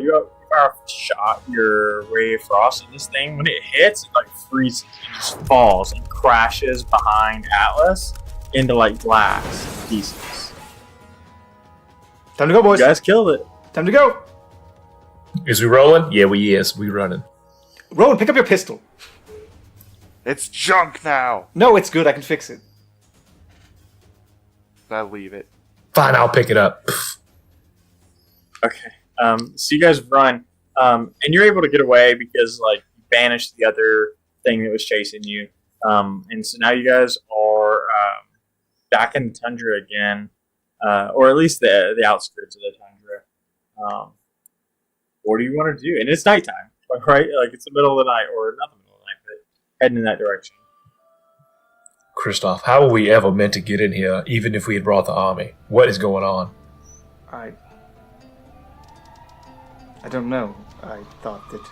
shot, your ray of frost, and this thing, when it hits, it like freezes and just falls and crashes behind Atlas into like glass pieces. Time to go, boys. You guys killed it. Time to go. Is we rolling? Yeah, we running. Rowan, pick up your pistol. It's junk now. No, it's good. I can fix it. I'll leave it. Fine, I'll pick it up. Okay. So you guys run, and you're able to get away because like you banished the other thing that was chasing you, and so now you guys are back in the tundra again, or at least the outskirts of the tundra. What do you want to do? And it's nighttime, right? Like it's the middle of the night, or not the middle of the night, but heading in that direction. Kristoff, how were we ever meant to get in here, even if we had brought the army? What is going on? I don't know. I thought that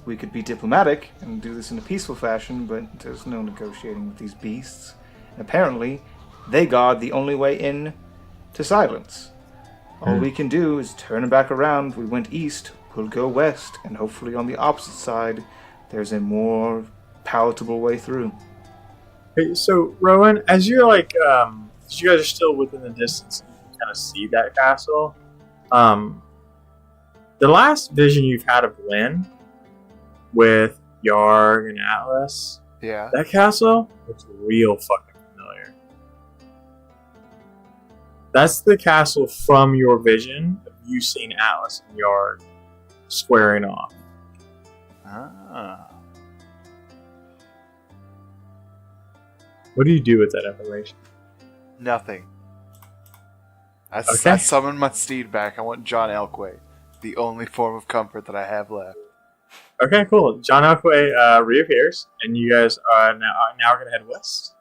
we could be diplomatic and do this in a peaceful fashion, but there's no negotiating with these beasts. And apparently, they guard the only way in to silence. All we can do is turn them back around. We went east, we'll go west, and hopefully on the opposite side, there's a more palatable way through. Hey, so Rowan, as you're like, as you guys are still within the distance, you can kind of see that castle. The last vision you've had of Lynn with Yarg and Atlas, that castle looks real fucking familiar. That's the castle from your vision of you seeing Atlas and Yarg squaring off. Ah. What do you do with that information? Nothing. I Okay. summoned my steed back. I want John Elkway. The only form of comfort that I have left. Okay, cool. John Elkway reappears, and you guys are now going to head west.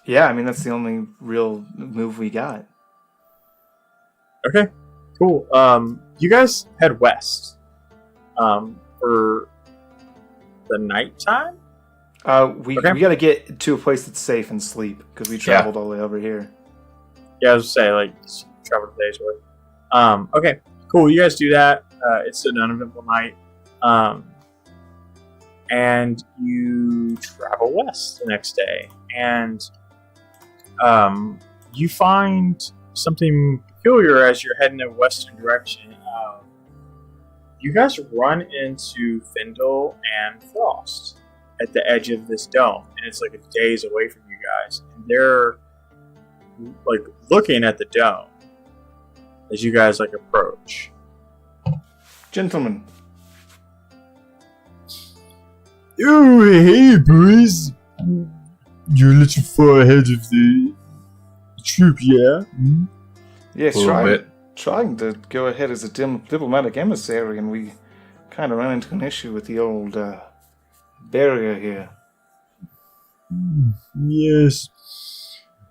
Yeah, I mean, that's the only real move we got. Okay, cool. You guys head west for the nighttime? We got to get to a place that's safe and sleep, because we traveled all the way over here. Yeah, I was going to say, like, travel the day's worth. Okay, cool. You guys do that. It's an uneventful night. And you travel west the next day. And you find something peculiar as you're heading in a western direction. You guys run into Findle and Frost at the edge of this dome. And it's like a days away from you guys. And they're like looking at the dome as you guys like approach. Gentlemen. Oh, hey, boys. You're a little far ahead of the troop, yeah? Mm? Yes, trying to go ahead as a diplomatic emissary, and we kind of ran into an issue with the old barrier here. Yes.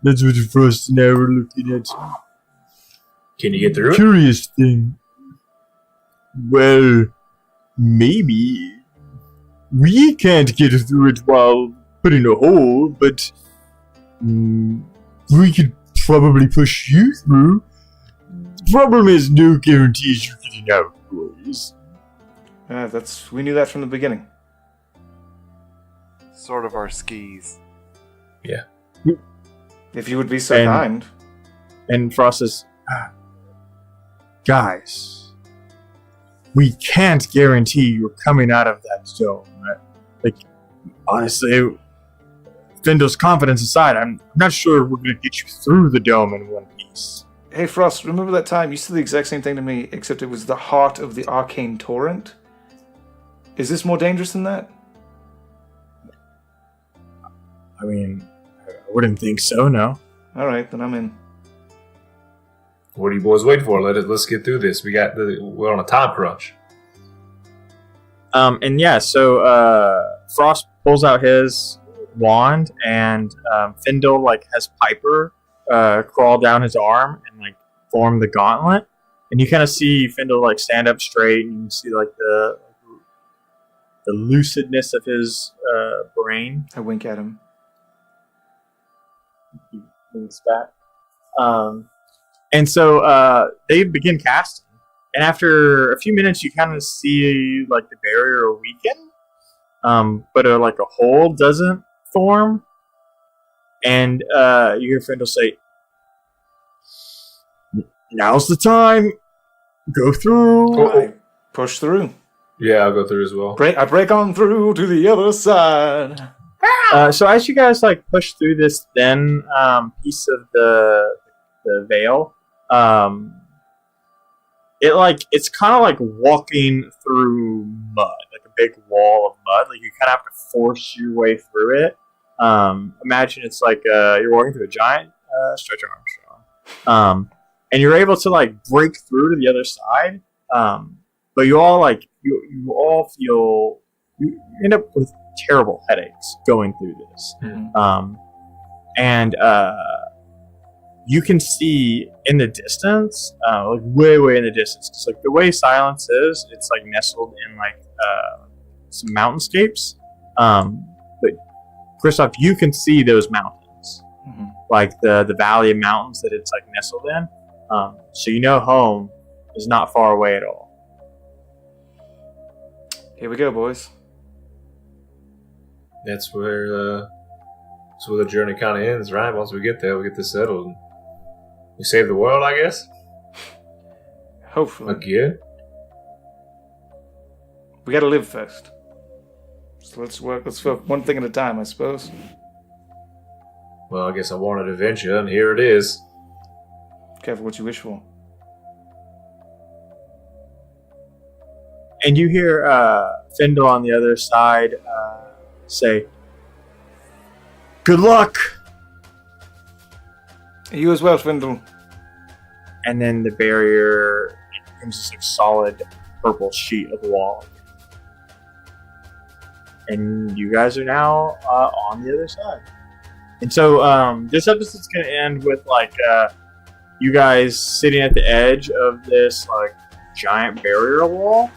That's what the Frost and I were looking at. Can you get through it? Curious thing. Well, maybe. We can't get through it while putting a hole, but we could probably push you through. The problem is no guarantees you're getting out, boys. We knew that from the beginning. Sort of our skis. Yeah. If you would be so kind. And Frost says, guys, we can't guarantee you're coming out of that dome. Like, honestly, Findle's confidence aside, I'm not sure we're going to get you through the dome in one piece. Hey, Frost, remember that time you said the exact same thing to me, except it was the heart of the arcane torrent? Is this more dangerous than that? I mean, I wouldn't think so, no. Alright, then I'm in. What are you boys waiting for? Let's get through this. We're on a time crunch. And yeah, so Frost pulls out his wand, and Findle like has Piper crawl down his arm and like form the gauntlet, and you kind of see Findle like stand up straight, and you can see like the lucidness of his brain. I wink at him. He winks back. And so they begin casting. And after a few minutes, you kind of see like the barrier weaken, but like a hole doesn't form. And you hear Findle say, "Now's the time. Go through." I push through. Yeah, I'll go through as well. I break on through to the other side. So as you guys like push through this thin piece of the veil, it's kind of like walking through mud, like a big wall of mud. Like you kind of have to force your way through it. Imagine it's like you're walking through a giant Stretch Armstrong, and you're able to like break through to the other side. But you all you end up with terrible headaches going through this. Mm-hmm. And you can see in the distance, like way in the distance, because like the way Silence is, it's like nestled in like some mountainscapes. But Kristoff, you can see those mountains, like the valley of mountains that it's like nestled in. So you know home is not far away at all. Here we go, boys. That's where the journey kind of ends, right? Once we get there, we get this settled. And we save the world, I guess. Hopefully. Again. We gotta live first. So let's work one thing at a time, I suppose. Well, I guess I wanted adventure, and here it is. Careful what you wish for. And you hear Findle on the other side say, "Good luck!" You as well, Findle. And then the barrier becomes this like solid purple sheet of wall. And you guys are now on the other side. And so this episode's going to end with like you guys sitting at the edge of this like giant barrier wall.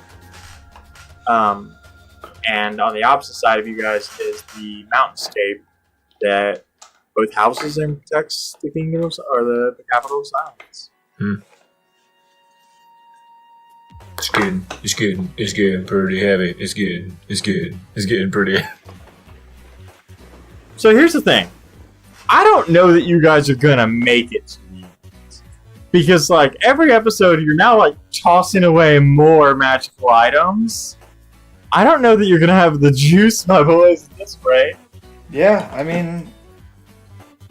And on the opposite side of you guys is the mountainscape that both houses and protects the kingdom of, or the capital of Silence. It's getting pretty heavy. It's getting pretty heavy. So here's the thing. I don't know that you guys are gonna make it to the end. Because like every episode you're now like tossing away more magical items. I don't know that you're gonna have the juice, my boys, at this rate. Yeah, I mean,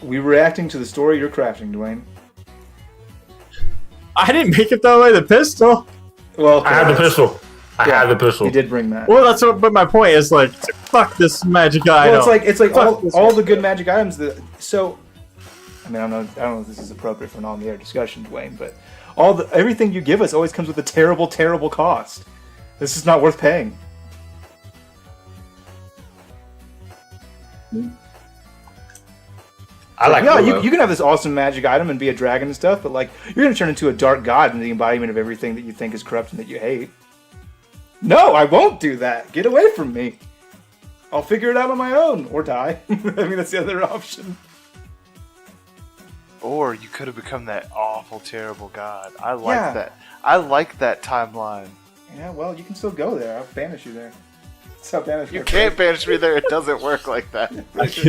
we're reacting to the story you're crafting, Dwayne. I didn't make it that way. The pistol. Well, okay, I had the pistol. I had the pistol. You did bring that. Well, that's what. But my point is like, fuck this magic item. Well, it's like all the good magic items. So, I mean, I don't know if this is appropriate for an on-the-air discussion, Dwayne, but everything you give us always comes with a terrible, terrible cost. This is not worth paying. I like you can have this awesome magic item and be a dragon and stuff, but like you're gonna turn into a dark god and the embodiment of everything that you think is corrupt and that you hate. No, I won't do that. Get away from me. I'll figure it out on my own or die. I mean, that's the other option. Or you could have become that awful, terrible god. I like that. I like that timeline. Yeah, well, you can still go there. I'll banish you there. That's how banish you can't banish me there. It doesn't work like that.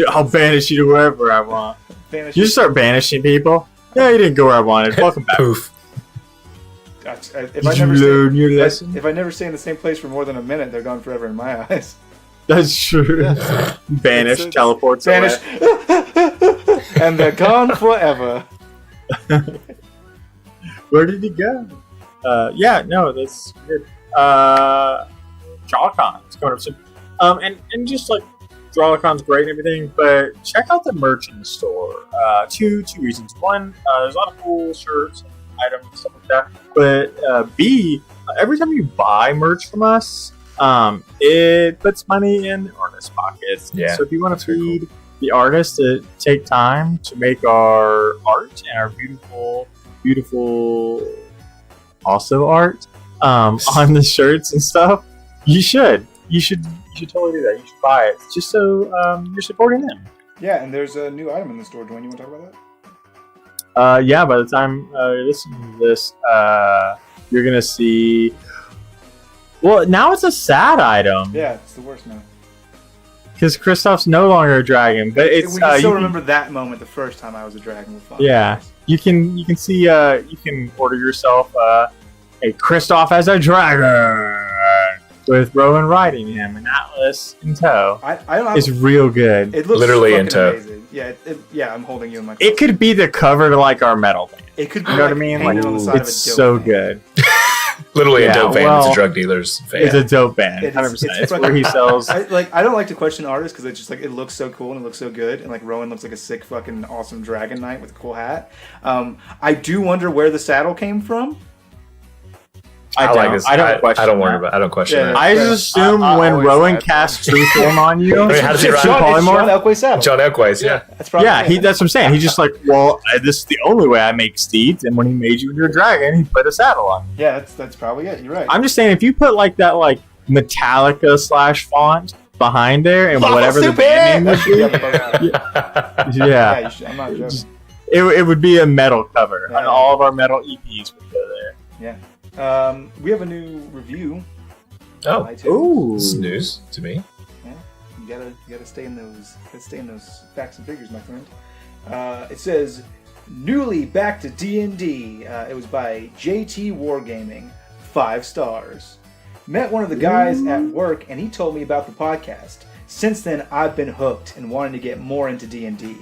I'll banish you to wherever I want. Banish you start banishing people. Yeah, you didn't go where I wanted. Welcome back. Poof. Did you learn your lesson? If I never stay in the same place for more than a minute, they're gone forever in my eyes. That's true. Yeah. Banish, teleports Banish. And they're gone forever. Where did he go? Yeah, no, that's good. Drawcon, it's coming up soon. And just like Drawcon's great and everything, but check out the merch in the store. Two reasons. One, there's a lot of cool shirts and items and stuff like that. But B, every time you buy merch from us, it puts money in the artist's pockets. Yeah, so if you want to feed the artists that take time to make our art and our beautiful also art on the shirts and stuff, you should totally do that. You should buy it just so you're supporting them. Yeah, and there's a new item in the store. Dwayne, you want to talk about that? Yeah, by the time you're listening to this, you're gonna see. Well, now it's a sad item. Yeah, it's the worst now. Because Kristoff's no longer a dragon, but it's. We can still remember that moment, the first time I was a dragon. With fun. Yeah, you can see. You can order yourself a Kristoff as a dragon. with Rowan riding him and Atlas in tow. I don't know. It's real good. It looks literally in tow. amazing. Yeah, I'm holding you in my. It could be the cover to like our metal band. It could be. You know what I mean? Like, on the side of a it's dope so band. good. Literally a dope van. It's a well, drug dealer's van. It's a dope band. It's 100%. It's fucking- where he sells. I don't like to question artists because it's just like it looks so cool and it looks so good, and like Rowan looks like a sick fucking awesome dragon knight with a cool hat. I do wonder where the saddle came from. I don't worry about. I don't question Yeah. it. I just assume I when always Rowan had casts True Form on you, I mean, how does he It's ride? John Elquay's saddle. John Elquay's, yeah. That's probably that's what I'm saying. He's just like, well, this is the only way I make steeds, and when he made you into a dragon, he put a saddle on you. Yeah, that's probably it. You're right. I'm just saying, if you put like that like Metallica / font behind there, and Lawful whatever the stupid! band name would be, Yeah, yeah, you should, I'm not joking. it would be a metal cover, Yeah. and all of our metal EPs would go there. Yeah. We have a new review. Oh, on iTunes. Ooh, this is news to me. Yeah, you gotta stay in those facts and figures, my friend. It says newly back to D&D. It was by JT Wargaming, 5 stars. Met one of the guys at work, and he told me about the podcast. Since then, I've been hooked and wanting to get more into D&D.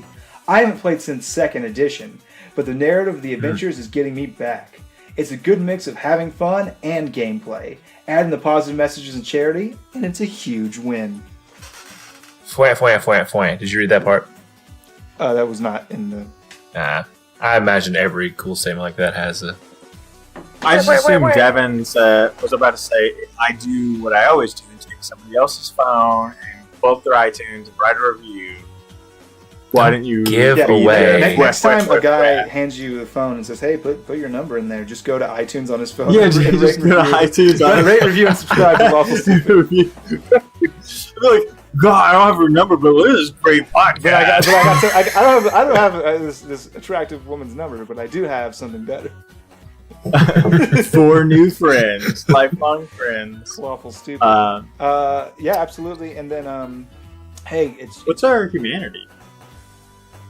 I haven't played since 2nd edition, but the narrative of the adventures is getting me back. It's a good mix of having fun and gameplay, adding the positive messages and charity, and it's a huge win. Fwah. Did you read that part? That was not in the... I imagine every cool statement like that has a... I just assumed Devin was about to say, I do what I always do, and take somebody else's phone and pull up their iTunes and write a review. Why didn't you give away? Next time a guy hands you the phone and says, "Hey, put your number in there," just go to iTunes on his phone. Yeah, and just rate go to iTunes. Rate, review, and subscribe to Lawful Stupid. Like, God, I don't have her number, but this is a great podcast. I don't have this attractive woman's number, but I do have something better. 4 new friends, lifelong friends. Lawful Stupid. Yeah, absolutely. And then, hey, what's our humanity?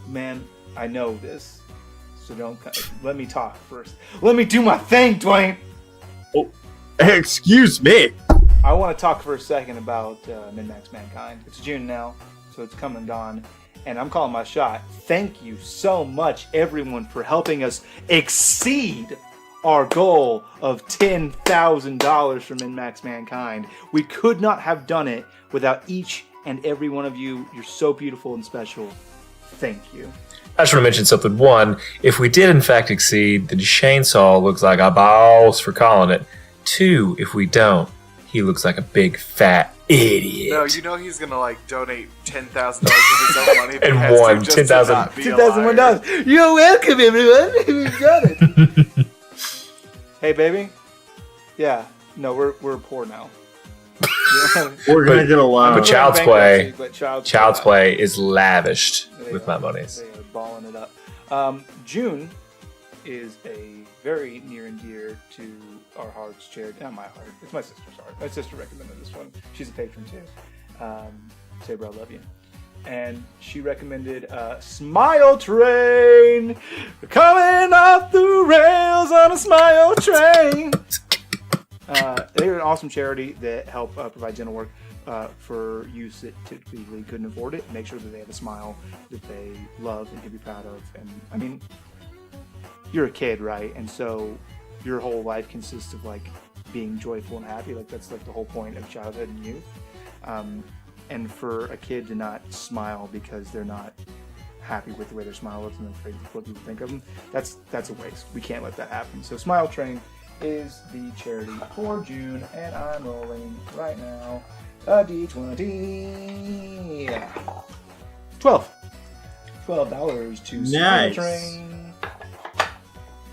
Man, I know this, so don't. Let me talk first. Let me do my thing, Dwayne. Oh, excuse me. I want to talk for a second about Min-Max Mankind. It's June now, so it's come and gone, and I'm calling my shot. Thank you so much, everyone, for helping us exceed our goal of $10,000 for Min-Max Mankind. We could not have done it without each and every one of you. You're so beautiful and special. Thank you. I just want to mention something. One, if we did in fact exceed, then Chainsaw looks like a boss for calling it. 2, if we don't, he looks like a big fat idiot. No, you know he's gonna like donate $10,000 of his own money. if he And has to, one, just to 10,000 not be a $10,001. liar. You're welcome, everyone. We've done it. Hey, baby. Yeah. No, we're poor now. We're gonna get a loan. But Child's Play, But Child's Play is lavished with my monies. They are balling it up. June is a very near and dear to our hearts charity. Not my heart. It's my sister's heart. My sister recommended this one. She's a patron too. Saber, I love you. And she recommended Smile Train. Coming off the rails on a Smile Train. They're an awesome charity that help provide dental work for youth that typically couldn't afford it. Make sure that they have a smile that they love and can be proud of. And I mean, you're a kid, right? And so your whole life consists of like being joyful and happy. Like that's like the whole point of childhood and youth. And for a kid to not smile because they're not happy with the way their smile looks and they're afraid of what people think of them, that's a waste. We can't let that happen. So Smile Train is the charity for June, and I'm rolling right now a D20. $12 to Smile Train.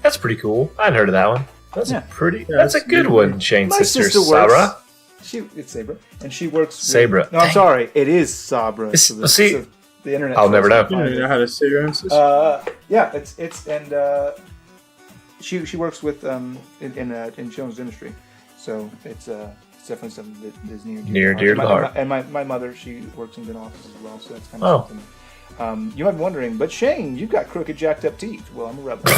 That's pretty cool. I hadn't heard of that one. That's that's a good one, Shane My sister sister Sarah. It's Sabra, and she works. Sabra. No, I'm sorry. It is Sabra. See, the internet. I'll never know. You don't know how to say your own sister. Yeah, it's and she works with in children's industry, so it's definitely something that is near Dear to the heart. And my mother, she works in dental offices as well, so that's kind of something. You might be wondering, but Shane, you've got crooked, jacked up teeth. Well, I'm a rebel.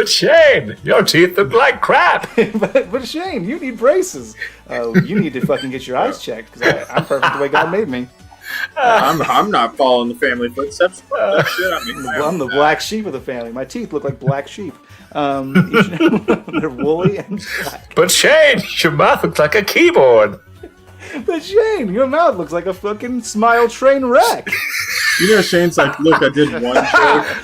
But Shane, your teeth look like crap. but Shane, you need braces. You need to fucking get your eyes checked because I'm perfect the way God made me. I'm not following the family footsteps. Shit, I'm the black sheep of the family. My teeth look like black sheep. They're woolly and black. But Shane, your mouth looks like a keyboard. But Shane, your mouth looks like a fucking smile train wreck. You know, Shane's like, look, I did one joke.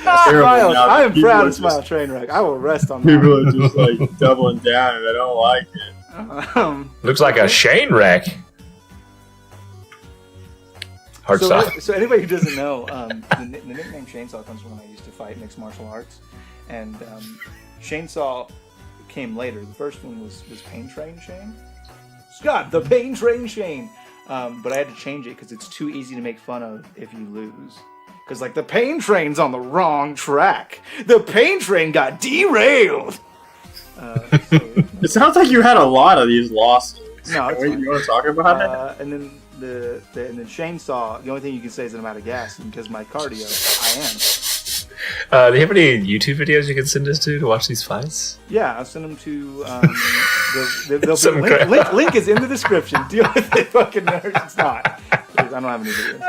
I am proud of Smile Train Wreck. I will rest on that. People are just like doubling down and they don't like it. Looks like a Shane wreck. Hard stop. So anybody who doesn't know, the nickname Chainsaw comes from when I used to fight mixed martial arts. And Chainsaw came later. The first one was Pain Train Shane. Scott, the Pain Train Shane. But I had to change it because it's too easy to make fun of if you lose. Because, like, the pain train's on the wrong track. The pain train got derailed. It sounds like you had a lot of these losses. No, you want to talk about it? And then the Chainsaw, the only thing you can say is that I'm out of gas. And because my cardio, I am. Do you have any YouTube videos you can send us to watch these fights? Yeah, I'll send them to. Link is in the description. Deal with it, fucking nerds. It's not. I don't have any videos.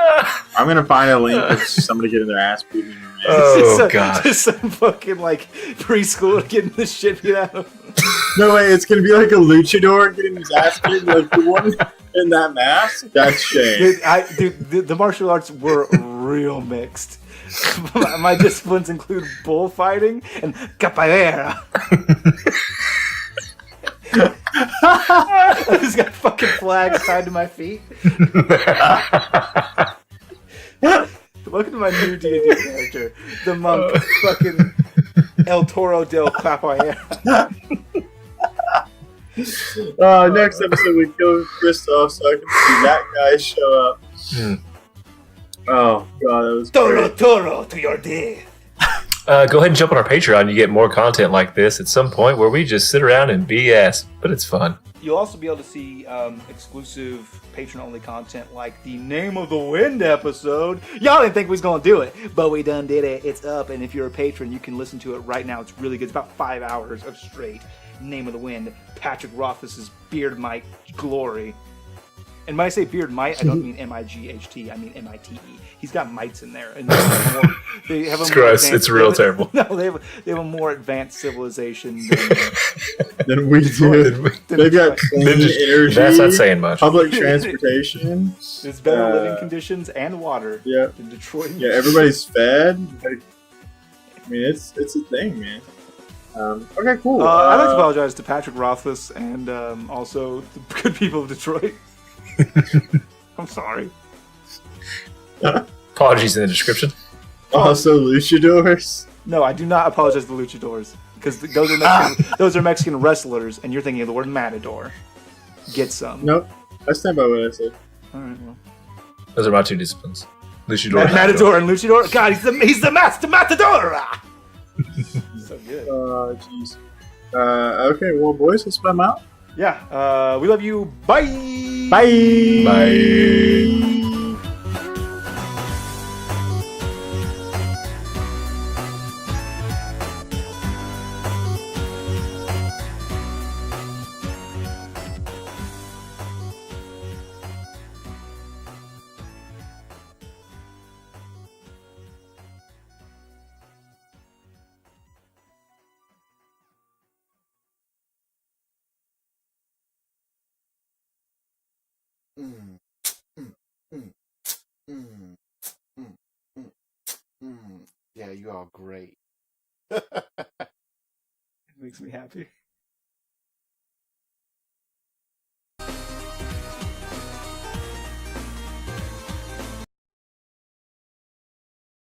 I'm gonna find a link of somebody getting their ass beaten. God! Just some fucking like preschool getting the shit beat out of him. No way! It's gonna be like a luchador getting his ass beaten, like the one in that mask. That's Shane. Dude, the martial arts were real mixed. My disciplines include bullfighting and capoeira. I just got fucking flags tied to my feet. Welcome to my new D&D character, the monk, fucking El Toro del Capoeira. Next episode we kill Kristoff so I can see that guy show up. Oh god, that was Toro to your death. Go ahead and jump on our Patreon. You get more content like this at some point where we just sit around and BS, but it's fun. You'll also be able to see exclusive patron-only content like the Name of the Wind episode. Y'all didn't think we was going to do it, but we done did it. It's up, and if you're a patron, you can listen to it right now. It's really good. It's about 5 hours of straight Name of the Wind. Patrick Rothfuss's Beard Mite glory. And when I say beard mite, I don't mean M-I-G-H-T. I mean M-I-T-E. He's got mites in there. And they have it's gross. It's real terrible. No, they have a more advanced civilization than we do. They've got clean energy. That's not saying much. Public transportation. There's better living conditions and water than Detroit. Yeah, everybody's fed. I mean, it's a thing, man. Okay, cool. I'd like to apologize to Patrick Rothfuss and also the good people of Detroit. I'm sorry. Apologies in the description. Also, luchadors. No, I do not apologize to the luchadors because those are Mexican wrestlers, and you're thinking of the word matador. Get some. Nope, I stand by what I said. All right, well. Those are my two disciplines. Luchador. Matador and luchador. God, he's the master matador. So good. Jeez. Okay, well, boys, let's put them out. Yeah. We love you. Bye. Bye. Bye. Yeah, you are great. It makes me happy.